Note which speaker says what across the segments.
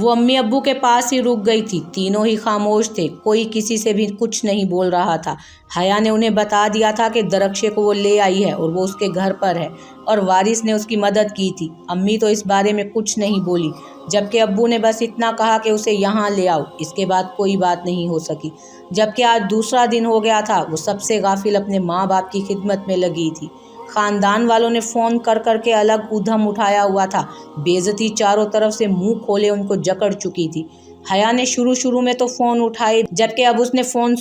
Speaker 1: वो अम्मी अब्बू के पास ही रुक गई थी। तीनों ही खामोश थे, कोई किसी से भी कुछ नहीं बोल रहा था। हया ने उन्हें बता दिया था कि दरख्शे को वो ले आई है और वो उसके घर पर है और वारिस ने उसकी मदद की थी। अम्मी तो इस बारे में कुछ नहीं बोली, जबकि अब्बू ने बस इतना कहा कि उसे यहाँ ले आओ। इसके बाद कोई बात नहीं हो सकी। जबकि आज दूसरा दिन हो गया था, वो सबसे गाफिल अपने माँ बाप की खिदमत में लगी थी। खानदान वालों ने फ़ोन कर करके अलग ऊधम उठाया हुआ था। बेइज्जती चारों तरफ से मुंह खोले उनको जकड़ चुकी थी। हया ने शुरू में तो फ़ोन उठाए, जबकि अब उसने फ़ोन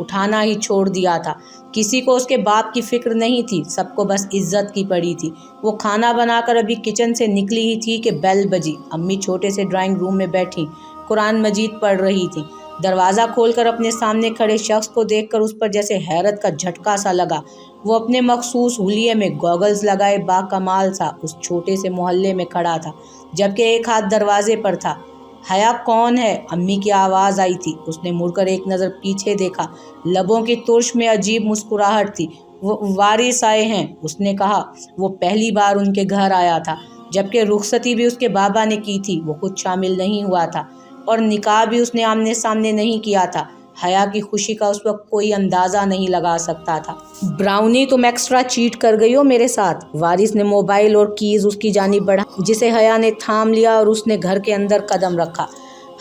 Speaker 1: उठाना ही छोड़ दिया था। किसी को उसके बाप की फिक्र नहीं थी, सबको बस इज्जत की पड़ी थी। वो खाना बनाकर अभी किचन से निकली ही थी कि बेल बजी। अम्मी छोटे से ड्राइंग रूम में बैठी कुरान मजीद पढ़ रही थी। दरवाज़ा खोलकर अपने सामने खड़े शख्स को देखकर उस पर जैसे हैरत का झटका सा लगा। वो अपने मखसूस हुलिये में गॉगल्स लगाए बाकमाल सा उस छोटे से मोहल्ले में खड़ा था, जबकि एक हाथ दरवाजे पर था। हया कौन है? अम्मी की आवाज़ आई थी। उसने मुड़कर एक नज़र पीछे देखा। लबों की तुर्श में अजीब मुस्कुराहट थी। वो वारिस आए हैं, उसने कहा। वो पहली बार उनके घर आया था, जबकि रुखसती भी उसके बाबा ने की थी। वो खुद शामिल नहीं हुआ था और निकाह भी उसने आमने सामने नहीं किया था। हया की खुशी का उस वक्त कोई अंदाज़ा नहीं लगा सकता था। ब्राउनी, तुम एक्स्ट्रा चीट कर गई हो मेरे साथ। वारिस ने मोबाइल और कीज़ उसकी जानिब बढ़ा, जिसे हया ने थाम लिया और उसने घर के अंदर कदम रखा।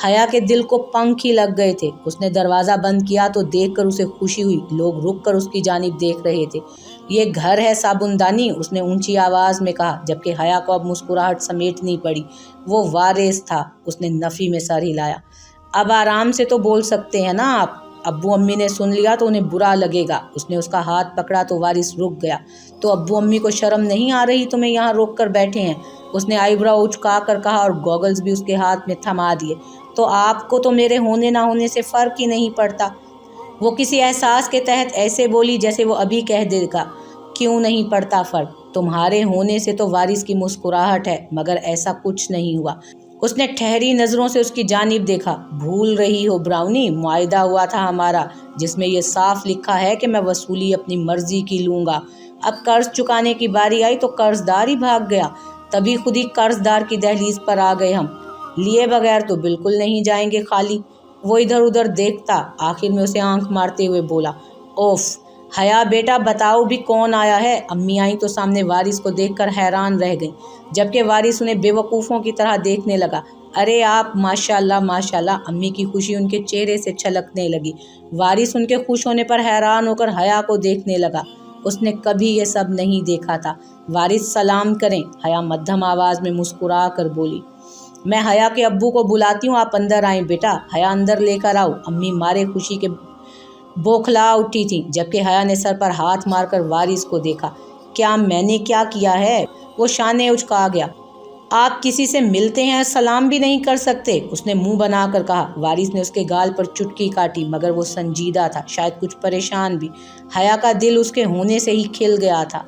Speaker 1: हया के दिल को पंख ही लग गए थे। उसने दरवाज़ा बंद किया तो देखकर उसे खुशी हुई। लोग रुक कर उसकी जानिब देख रहे थे। ये घर है साबुनदानी, उसने ऊंची आवाज़ में कहा, जबकि हया को अब मुस्कुराहट समेटनी पड़ी। वो वारिस था। उसने नफ़ी में सर हिलाया। अब आराम से तो बोल सकते हैं ना आप। अब्बू अम्मी ने सुन लिया तो उन्हें बुरा लगेगा। उसने उसका हाथ पकड़ा तो वारिस रुक गया। तो अब्बू अम्मी को शर्म नहीं आ रही तुम्हें यहाँ रोक कर बैठे हैं? उसने आईब्रो उचका कर कहा और गॉगल्स भी उसके हाथ में थमा दिए। तो आपको तो मेरे होने ना होने से फ़र्क ही नहीं पड़ता। वो किसी एहसास के तहत ऐसे बोली जैसे वो अभी कह देगा। क्यों नहीं पड़ता फ़र्क? तुम्हारे होने से तो वारिस की मुस्कुराहट है, मगर ऐसा कुछ नहीं हुआ। उसने ठहरी नज़रों से उसकी जानिब देखा। भूल रही हो ब्राउनी, मुआहिदा हुआ था हमारा, जिसमें यह साफ लिखा है कि मैं वसूली अपनी मर्जी की लूँगा। अब कर्ज चुकाने की बारी आई तो कर्जदार ही भाग गया, तभी खुद ही कर्जदार की दहलीज पर आ गए हम। लिए बगैर तो बिल्कुल नहीं जाएंगे खाली। वो इधर उधर देखता, आखिर में उसे आंख मारते हुए बोला, ओफ हया बेटा, बताओ भी कौन आया है? अम्मी आई तो सामने वारिस को देखकर हैरान रह गई, जबकि वारिस उन्हें बेवकूफ़ों की तरह देखने लगा। अरे आप, माशाल्लाह माशाल्लाह। अम्मी की खुशी उनके चेहरे से छलकने लगी। वारिस उनके खुश होने पर हैरान होकर हया को देखने लगा। उसने कभी ये सब नहीं देखा था। वारिस सलाम करें, हया मध्यम आवाज़ में मुस्कुरा कर बोली। मैं हया के अब्बू को बुलाती हूँ, आप अंदर आएँ बेटा। हया अंदर लेकर आओ। अम्मी मारे खुशी के बौखला उठी थी, जबकि हया ने सर पर हाथ मारकर वारिस को देखा। क्या मैंने क्या किया है? वो शाने उचका गया। आप किसी से मिलते हैं, सलाम भी नहीं कर सकते? उसने मुंह बनाकर कहा। वारिस ने उसके गाल पर चुटकी काटी, मगर वो संजीदा था, शायद कुछ परेशान भी। हया का दिल उसके होने से ही खिल गया था।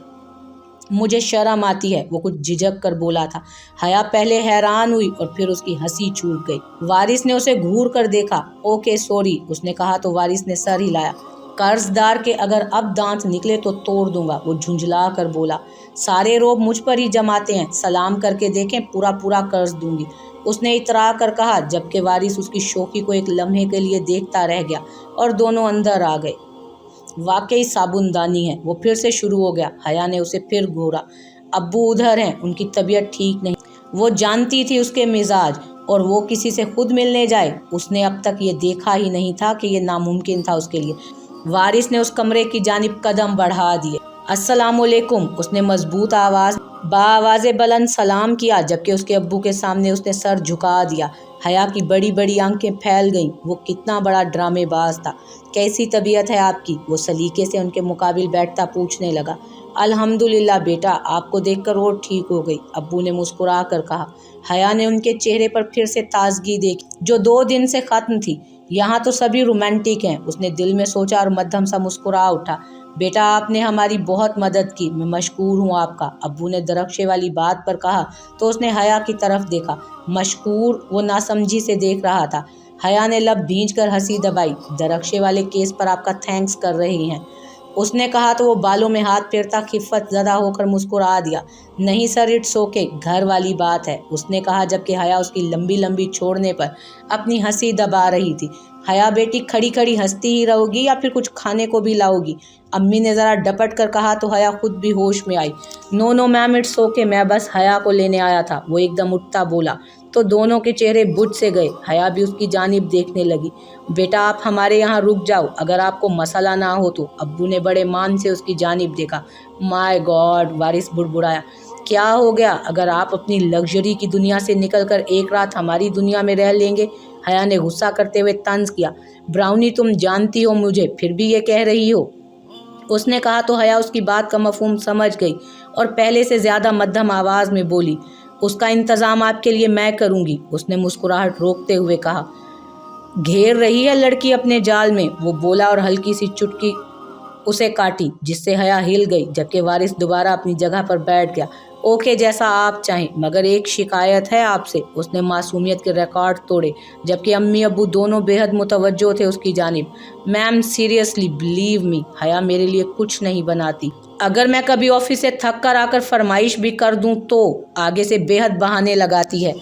Speaker 1: मुझे शर्म आती है, वो कुछ झिझक कर बोला था। हया पहले हैरान हुई और फिर उसकी हंसी छूट गई। वारिस ने उसे घूर कर देखा। ओके सॉरी, उसने कहा तो वारिस ने सर हिलाया। कर्जदार के अगर अब दांत निकले तो तोड़ दूंगा, वो झुंझला कर बोला। सारे रोब मुझ पर ही जमाते हैं, सलाम करके देखें, पूरा पूरा कर्ज दूंगी, उसने इतरा कर कहा, जबकि वारिस उसकी शोखी को एक लम्हे के लिए देखता रह गया और दोनों अंदर आ गए। वाकई साबुनदानी है, वो फिर से शुरू हो गया। हया ने उसे फिर घूरा। अब्बू उधर हैं, उनकी तबीयत ठीक नहीं। वो जानती थी उसके मिजाज, और वो किसी से खुद मिलने जाए, उसने अब तक ये देखा ही नहीं था कि ये नामुमकिन था उसके लिए। वारिस ने उस कमरे की जानिब कदम बढ़ा दिए। अस्सलामुअलैकुम, उसने मजबूत आवाज़ बुलंद सलाम किया, जबकि उसके अब्बू के सामने उसने सर झुका दिया। हया की बड़ी बड़ी आंखें फैल गईं। वो कितना बड़ा ड्रामेबाज था। कैसी तबीयत है आपकी? वो सलीके से उनके मुकाबिल बैठता पूछने लगा। अल्हम्दुलिल्लाह बेटा, आपको देखकर और ठीक हो गई, अब्बू ने मुस्कुरा कर कहा। हया ने उनके चेहरे पर फिर से ताजगी देखी, जो 2 दिन से ख़त्म थी। यहाँ तो सभी रोमांटिक हैं, उसने दिल में सोचा और मध्यम सा मुस्कुरा उठा। बेटा, आपने हमारी बहुत मदद की, मैं मशकूर हूँ आपका, अब्बू ने दरख्शे वाली बात पर कहा तो उसने हया की तरफ देखा। मशकूर? वो नासमझी से देख रहा था। हया ने लब भींचकर हंसी दबाई। दरख्शे वाले केस पर आपका थैंक्स कर रही हैं, उसने कहा तो वो बालों में हाथ फेरता खिफ़्फ़त ज़दा होकर मुस्कुरा दिया। नहीं सर, इट्स ओके, घर वाली बात है, उसने कहा जबकि हया उसकी लंबी लंबी छोड़ने पर अपनी हंसी दबा रही थी। हया बेटी, खड़ी खड़ी हंसती ही रहोगी या फिर कुछ खाने को भी लाओगी? अम्मी ने ज़रा डपट कर कहा तो हया खुद भी होश में आई। No no ma'am, it's okay, मैं बस हया को लेने आया था, वो एकदम उठता बोला। तो दोनों के चेहरे बुझ से गए। हया भी उसकी जानिब देखने लगी। बेटा आप हमारे यहाँ रुक जाओ, अगर आपको मसला ना हो तो। अब्बू ने बड़े मान से उसकी जानिब देखा। माय गॉड, वारिस बुड़बुड़ाया। क्या हो गया? अगर आप अपनी लग्जरी की दुनिया से निकलकर एक रात हमारी दुनिया में रह लेंगे? हया ने गुस्सा करते हुए तंज किया। ब्राउनी, तुम जानती हो मुझे, फिर भी ये कह रही हो? उसने कहा तो हया उसकी बात का मफहूम समझ गई और पहले से ज़्यादा मध्यम आवाज़ में बोली। उसका इंतज़ाम आपके लिए मैं करूँगी, उसने मुस्कुराहट रोकते हुए कहा। घेर रही है लड़की अपने जाल में, वो बोला और हल्की सी चुटकी उसे काटी, जिससे हया हिल गई, जबकि वारिस दोबारा अपनी जगह पर बैठ गया। ओके, जैसा आप चाहें, मगर एक शिकायत है आपसे, उसने मासूमियत के रिकॉर्ड तोड़े, जबकि अम्मी अब्बू दोनों बेहद मुतवज्जो थे उसकी जानिब। मैम सीरियसली, बिलीव मी, हया मेरे लिए कुछ नहीं बनाती। अगर मैं कभी ऑफिस से थक कर आकर फरमाइश भी कर दूं तो आगे से बेहद बहाने लगाती है।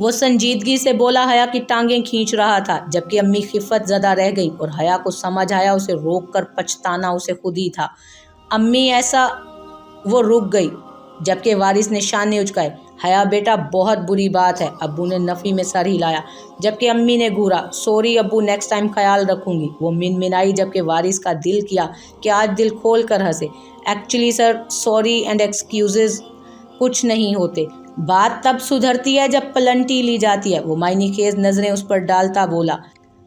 Speaker 1: वो संजीदगी से बोला, हया की टांगें खींच रहा था, जबकि अम्मी खिफत ज़दा रह गई और हया को समझ आया उसे रोक कर पछताना उसे खुद ही था। अम्मी ऐसा, वो रुक गई, जबकि वारिस ने शाने उचकाए। हया बेटा, बहुत बुरी बात है, अब्बू ने नफ़ी में सर हिलाया, जबकि अम्मी ने घूरा। सॉरी अब्बू, नेक्स्ट टाइम ख्याल रखूंगी, वो मिनमिनाई, जबकि वारिस का दिल किया कि आज दिल खोल कर हंसे। Actually sir, sorry and excuses कुछ नहीं होते, बात तब सुधरती है जब पलंटी ली जाती है, वो मायने खेज नज़रें उस पर डालता बोला,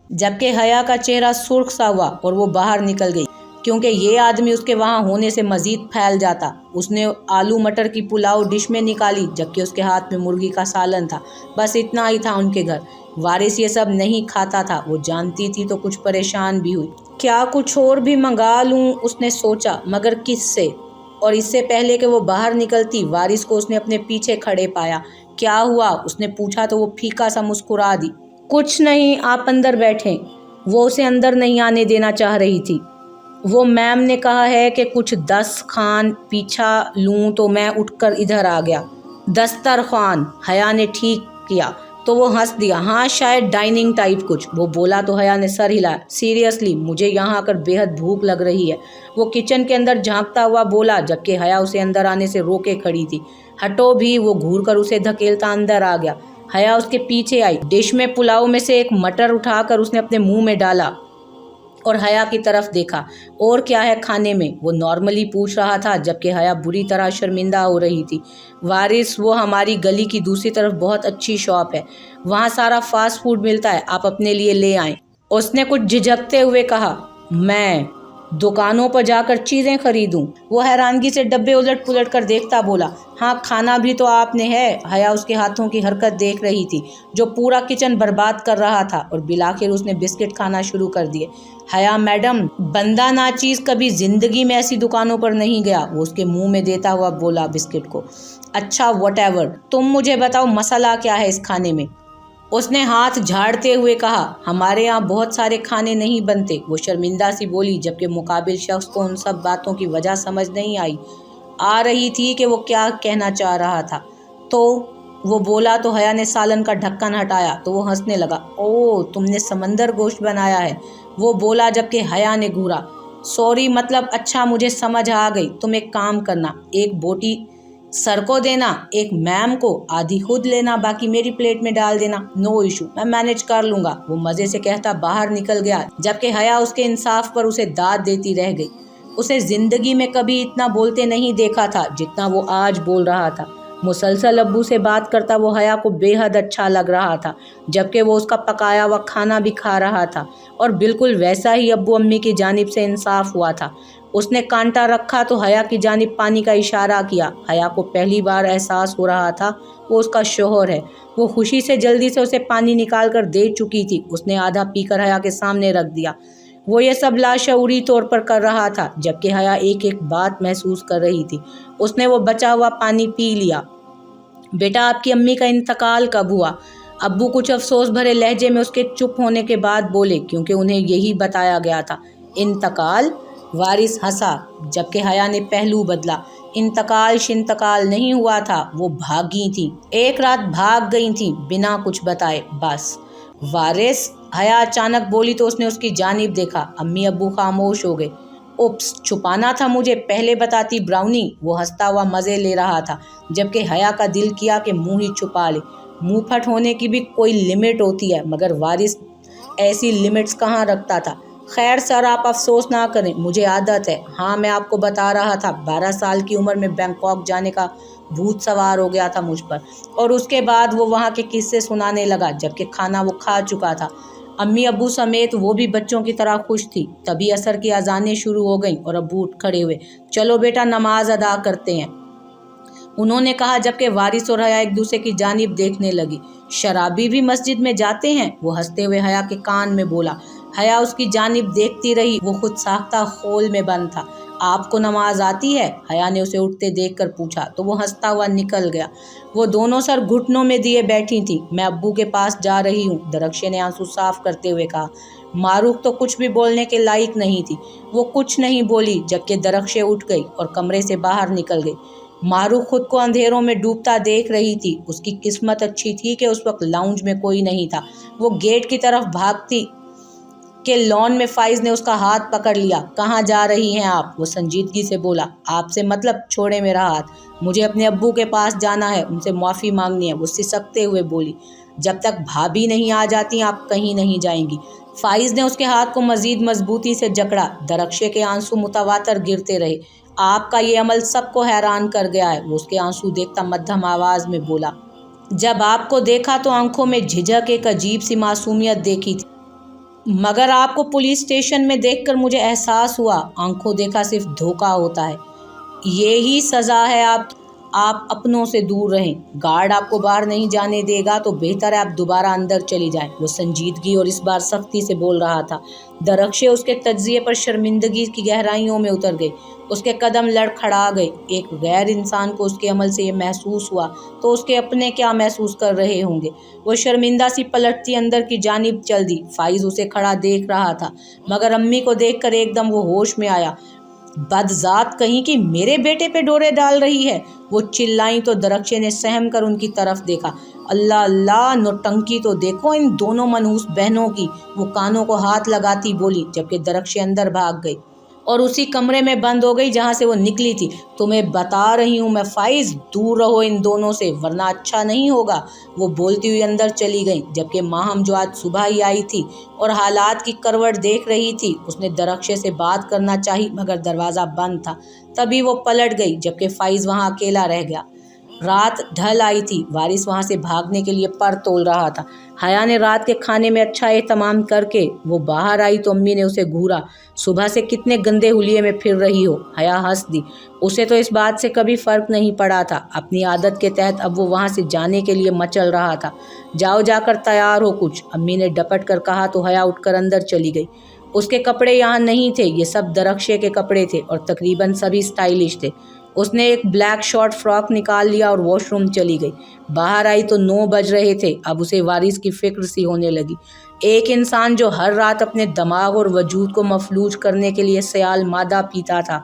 Speaker 1: जबकि हया का चेहरा सुर्ख सा हुआ और वो बाहर निकल गई, क्योंकि ये आदमी उसके वहाँ होने से मज़ीद फैल जाता। उसने आलू मटर की पुलाव डिश में निकाली, जबकि उसके हाथ में मुर्गी का सालन था। बस इतना ही था उनके घर। वारिस ये सब नहीं खाता था, वो जानती थी तो कुछ परेशान भी हुई। क्या कुछ और भी मंगा लूँ, उसने सोचा, मगर किससे? और इससे पहले कि वो बाहर निकलती, वारिस को उसने अपने पीछे खड़े पाया। क्या हुआ, उसने पूछा तो वो फीका सा मुस्कुरा दी। कुछ नहीं, आप अंदर बैठें। वो उसे अंदर नहीं आने देना चाह रही थी। वो मैम ने कहा है कि कुछ दस्तरखान पीछा लूँ तो मैं उठकर इधर आ गया। दस्तरखान, हया ने ठीक किया तो वो हंस दिया। हाँ, शायद डाइनिंग टाइप कुछ, वो बोला तो हया ने सर हिलाया। सीरियसली, मुझे यहाँ आकर बेहद भूख लग रही है, वो किचन के अंदर झांकता हुआ बोला, जबकि हया उसे अंदर आने से रोके खड़ी थी। हटो भी, वो घूर कर उसे धकेलता अंदर आ गया। हया उसके पीछे आई। डिश में पुलाव में से एक मटर उठाकर उसने अपने मुंह में डाला और हया की तरफ देखा। और क्या है खाने में, वो नॉर्मली पूछ रहा था, जबकि हया बुरी तरह शर्मिंदा हो रही थी। वारिस, वो हमारी गली की दूसरी तरफ बहुत अच्छी शॉप है, वहाँ सारा फास्ट फूड मिलता है, आप अपने लिए ले आएं, उसने कुछ झिझकते हुए कहा। मैं दुकानों पर जाकर चीज़ें खरीदूं? वो हैरानगी से डब्बे उलट पुलट कर देखता बोला। हाँ, खाना भी तो आपने है। हया उसके हाथों की हरकत देख रही थी, जो पूरा किचन बर्बाद कर रहा था, और बिलाखिर उसने बिस्किट खाना शुरू कर दिए। हया मैडम, बंदा नाचीज़ कभी ज़िंदगी में ऐसी दुकानों पर नहीं गया, वो उसके मुंह में देता हुआ बोला बिस्किट को। अच्छा, व्हाटएवर, तुम मुझे बताओ मसला क्या है इस खाने में, उसने हाथ झाड़ते हुए कहा। हमारे यहाँ बहुत सारे खाने नहीं बनते, वो शर्मिंदा सी बोली, जबकि मुकाबिल शख्स को उन सब बातों की वजह समझ नहीं आ रही थी कि वो क्या कहना चाह रहा था। तो वो बोला तो हया ने सालन का ढक्कन हटाया तो वो हंसने लगा। ओह, तुमने समंदर गोश्त बनाया है, वो बोला, जबकि हया ने घूरा। सॉरी, मतलब अच्छा, मुझे समझ आ गई। तुम एक काम करना, एक बोटी सर को देना, एक मैम को, आधी खुद लेना, बाकी मेरी प्लेट में डाल देना। नो इशू, मैं मैनेज कर लूँगा, वो मज़े से कहता बाहर निकल गया, जबकि हया उसके इंसाफ पर उसे दाद देती रह गई। उसे ज़िंदगी में कभी इतना बोलते नहीं देखा था जितना वो आज बोल रहा था। मुसलसल अब्बू से बात करता वो हया को बेहद अच्छा लग रहा था, जबकि वो उसका पकाया हुआ खाना भी खा रहा था, और बिल्कुल वैसा ही अब्बू अम्मी की जानिब से इंसाफ हुआ था। उसने कांटा रखा तो हया की जानिब पानी का इशारा किया। हया को पहली बार एहसास हो रहा था वो उसका शोहर है। वो खुशी से जल्दी से उसे पानी निकाल कर दे चुकी थी। उसने आधा पीकर हया के सामने रख दिया। वो ये सब लाशऊरी तौर पर कर रहा था, जबकि हया एक एक बात महसूस कर रही थी। उसने वो बचा हुआ पानी पी लिया। बेटा, आपकी अम्मी का इंतकाल कब हुआ? अब्बू कुछ अफसोस भरे लहजे में उसके चुप होने के बाद बोले, क्योंकि उन्हें यही बताया गया था। इंतकाल? वारिस हंसा, जबकि हया ने पहलू बदला। इंतकाल शिंतकाल नहीं हुआ था, वो भागी थी, एक रात भाग गई थी बिना कुछ बताए बस। वारिस, हया अचानक बोली तो उसने उसकी जानिब देखा। अम्मी अब्बू खामोश हो गए। उप्स, छुपाना था मुझे, पहले बताती ब्राउनी, वो हंसता हुआ मज़े ले रहा था, जबकि हया का दिल किया कि मुंह ही छुपा ले। मुंह फट होने की भी कोई लिमिट होती है, मगर वारिस ऐसी लिमिट्स कहाँ रखता था। खैर सर, आप अफसोस ना करें, मुझे आदत है। हाँ, मैं आपको बता रहा था, 12 साल की उम्र में बैंकॉक जाने का भूत सवार हो गया था मुझ पर, और उसके बाद वो वहाँ के किस्से सुनाने लगा, जबकि खाना वो खा चुका था। अम्मी अब्बू समेत वो भी बच्चों की तरह खुश थी। तभी असर की अजानें शुरू हो गईं और अब्बू उठ खड़े हुए। चलो बेटा, नमाज अदा करते हैं, उन्होंने कहा, जबकि वारिस और हया एक दूसरे की जानिब देखने लगी। शराबी भी मस्जिद में जाते हैं, वो हंसते हुए हया के कान में बोला। हया उसकी जानिब देखती रही, वो खुद साख्ता खोल में बंद था। आपको नमाज आती है? हया ने उसे उठते देखकर पूछा, तो वो हंसता हुआ निकल गया। वो दोनों सर घुटनों में दिए बैठी थी। मैं अब्बू के पास जा रही हूँ, दरख्शे ने आंसू साफ करते हुए कहा। मारूख तो कुछ भी बोलने के लायक नहीं थी। वो कुछ नहीं बोली, जबकि दरख्शे उठ गई और कमरे से बाहर निकल गई। मारूख खुद को अंधेरों में डूबता देख रही थी। उसकी किस्मत अच्छी थी कि उस वक्त लाउंज में कोई नहीं था। वो गेट की तरफ भागती कि लॉन में फाइज ने उसका हाथ पकड़ लिया। कहाँ जा रही हैं आप? वो संजीदगी से बोला। आपसे मतलब? छोड़े मेरा हाथ, मुझे अपने अब्बू के पास जाना है, उनसे माफ़ी मांगनी है, वो सिसकते हुए बोली। जब तक भाभी नहीं आ जाती आप कहीं नहीं जाएंगी। फाइज ने उसके हाथ को मजीद मजबूती से जकड़ा। दरख्शे के आंसू मुतवातर गिरते रहे। आपका ये अमल सबको हैरान कर गया है, वो उसके आंसू देखता मध्यम आवाज़ में बोला। जब आपको देखा तो आंखों में झिझक, एक अजीब सी मासूमियत देखी थी, मगर आपको पुलिस स्टेशन में देखकर मुझे एहसास हुआ आंखों देखा सिर्फ धोखा होता है। ये ही सज़ा है, आप अपनों से दूर रहें। गार्ड आपको बाहर नहीं जाने देगा तो बेहतर है आप दोबारा अंदर चली जाएं। वो संजीदगी और इस बार सख्ती से बोल रहा था। दरख्शे उसके तज्जिए पर शर्मिंदगी की गहराइयों में उतर गई। उसके कदम लड़खड़ा गए। एक गैर इंसान को उसके अमल से ये महसूस हुआ तो उसके अपने क्या महसूस कर रहे होंगे। वो शर्मिंदा सी पलटती अंदर की जानिब चल दी। फाइज उसे खड़ा देख रहा था, मगर अम्मी को देखकर एकदम वो होश में आया। बदजात कहीं की, मेरे बेटे पे डोरे डाल रही है, वो चिल्लाई तो दरख्शे ने सहम कर उनकी तरफ देखा। अल्लाह अल्लाह, नौटंकी तो देखो इन दोनों मनहूस बहनों की, वो कानों को हाथ लगाती बोली, जबकि दरख्शे अंदर भाग गई और उसी कमरे में बंद हो गई जहां से वो निकली थी। तुम्हें बता रही हूँ मैं फाइज, दूर रहो इन दोनों से, वरना अच्छा नहीं होगा। वो बोलती हुई अंदर चली गई, जबकि माहम जो आज सुबह ही आई थी और हालात की करवट देख रही थी, उसने दरख्शे से बात करना चाही, मगर दरवाज़ा बंद था। तभी वो पलट गई, जबकि फाइज वहाँ अकेला रह गया। रात ढल आई थी। वारिस वहाँ से भागने के लिए पर तोल रहा था। हया ने रात के खाने में अच्छा एहतमाम करके वो बाहर आई तो अम्मी ने उसे घूरा। सुबह से कितने गंदे हुलिये में फिर रही हो? हया हंस दी। उसे तो इस बात से कभी फ़र्क नहीं पड़ा था। अपनी आदत के तहत अब वो वहाँ से जाने के लिए मचल रहा था। जाओ, जाकर तैयार हो कुछ, अम्मी ने डपट कर कहा तो हया उठकर अंदर चली गई। उसके कपड़े यहाँ नहीं थे, ये सब दरख्शे के कपड़े थे और तकरीबन सभी स्टाइलिश थे। उसने एक ब्लैक शॉर्ट फ्रॉक निकाल लिया और वॉशरूम चली गई। बाहर आई तो 9 बज रहे थे। अब उसे वारिस की फिक्र सी होने लगी। एक इंसान जो हर रात अपने दिमाग और वजूद को मफलूज करने के लिए सयाल मादा पीता था,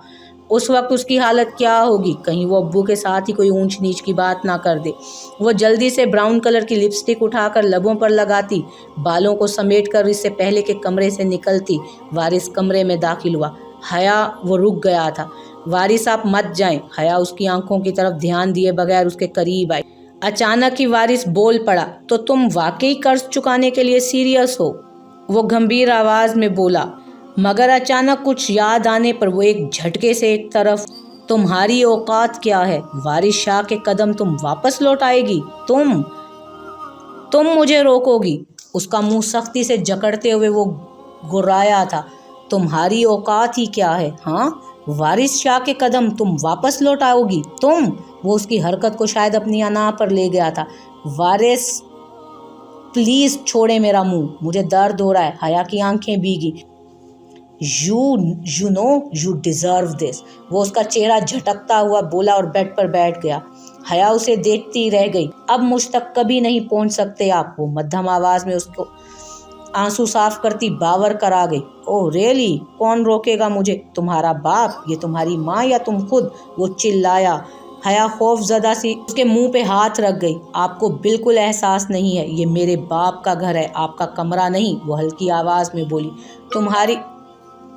Speaker 1: उस वक्त उसकी हालत क्या होगी? कहीं वो अब्बू के साथ ही कोई ऊंच नीच की बात ना कर दे। वो जल्दी से ब्राउन कलर की लिपस्टिक उठाकर लबों पर लगाती, बालों को समेट कर इससे पहले के कमरे से निकलती। वारिस कमरे में दाखिल हुआ। हया, वो रुक गया था। वारिस, आप मत जाएं। हया उसकी आंखों की तरफ ध्यान दिए बगैर उसके करीब आई। अचानक ही वारिस बोल पड़ा, तो तुम वाकई कर्ज चुकाने के लिए सीरियस हो? वो गंभीर आवाज़ में बोला, मगर अचानक कुछ याद आने पर वो एक झटके से एक तरफ। तुम्हारी औकात क्या है? वारिस शाह के कदम तुम वापस लौटाएगी? तुम मुझे रोकोगी? उसका मुंह सख्ती से जकड़ते हुए वो गुर्राया था। तुम्हारी औकात ही क्या है? हाँ, वारिस शाह के कदम तुम वापस लौटाओगी? वो उसकी हरकत को शायद अपनी अना पर ले गया था। वारिस, प्लीज छोड़े मेरा मुंह, मुझे दर्द हो रहा है। हया की आंखें भीगी। You know you deserve this, वो उसका चेहरा झटकता हुआ बोला और बेड पर बैठ गया। हया उसे देखती रह गई। अब मुझ तक कभी नहीं पहुंच सकते आप, वो मध्यम आवाज में उसको आंसू साफ करती बावर करा गई। ओह रियली, कौन रोकेगा मुझे? तुम्हारा बाप, ये तुम्हारी माँ या तुम खुद? वो चिल्लाया। हया खौफ ज़दा सी उसके मुंह पे हाथ रख गई। आपको बिल्कुल एहसास नहीं है, ये मेरे बाप का घर है, आपका कमरा नहीं, वो हल्की आवाज़ में बोली।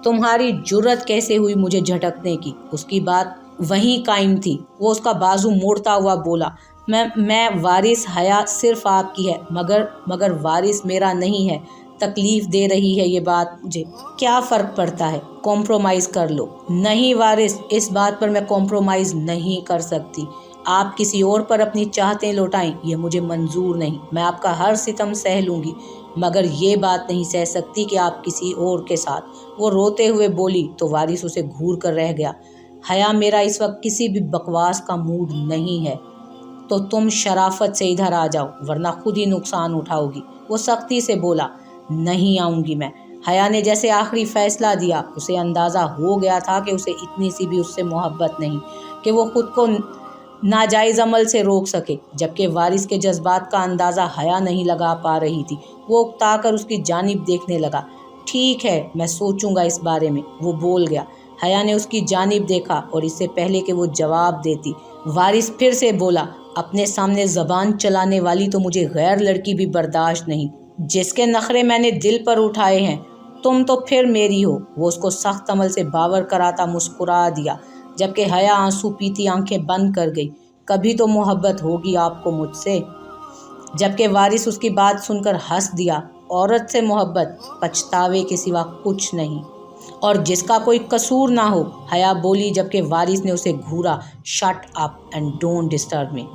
Speaker 1: तुम्हारी जुर्रत कैसे हुई मुझे झटकने की? उसकी बात वहीं कायम थी। वो उसका बाजू मोड़ता हुआ बोला, मैं वारिस, हया सिर्फ आपकी है, मगर वारिस मेरा नहीं है। तकलीफ दे रही है ये बात मुझे, क्या फ़र्क पड़ता है? कॉम्प्रोमाइज़ कर लो। नहीं वारिस, इस बात पर मैं कॉम्प्रोमाइज़ नहीं कर सकती। आप किसी और पर अपनी चाहतें लौटाएं, ये मुझे मंजूर नहीं। मैं आपका हर सितम सह लूँगी, मगर ये बात नहीं सह सकती कि आप किसी और के साथ। वो रोते हुए बोली तो वारिस उसे घूर कर रह गया। हया, मेरा इस वक्त किसी भी बकवास का मूड नहीं है, तो तुम शराफत से इधर आ जाओ, वरना खुद ही नुकसान उठाओगी। वो सख्ती से बोला। नहीं आऊँगी मैं। हया ने जैसे आखिरी फैसला दिया। उसे अंदाज़ा हो गया था कि उसे इतनी सी भी उससे मोहब्बत नहीं कि वो खुद को नाजायज़ अमल से रोक सके, जबकि वारिस के जज्बात का अंदाज़ा हया नहीं लगा पा रही थी। वो उकताकर उसकी जानिब देखने लगा। ठीक है, मैं सोचूंगा इस बारे में, वो बोल गया। हया ने उसकी जानिब देखा और इससे पहले कि वो जवाब देती, वारिस फिर से बोला, अपने सामने ज़बान चलाने वाली तो मुझे गैर लड़की भी बर्दाश्त नहीं, जिसके नखरे मैंने दिल पर उठाए हैं। तुम तो फिर मेरी हो। वो उसको सख्त अमल से बावर कराता मुस्कुरा दिया, जबकि हया आंसू पीती आंखें बंद कर गई। कभी तो मोहब्बत होगी आपको मुझसे। जबकि वारिस उसकी बात सुनकर हंस दिया। औरत से मोहब्बत पछतावे के सिवा कुछ नहीं, और जिसका कोई कसूर ना हो, हया बोली, जबकि वारिस ने उसे घूरा। Shut up and don't disturb me.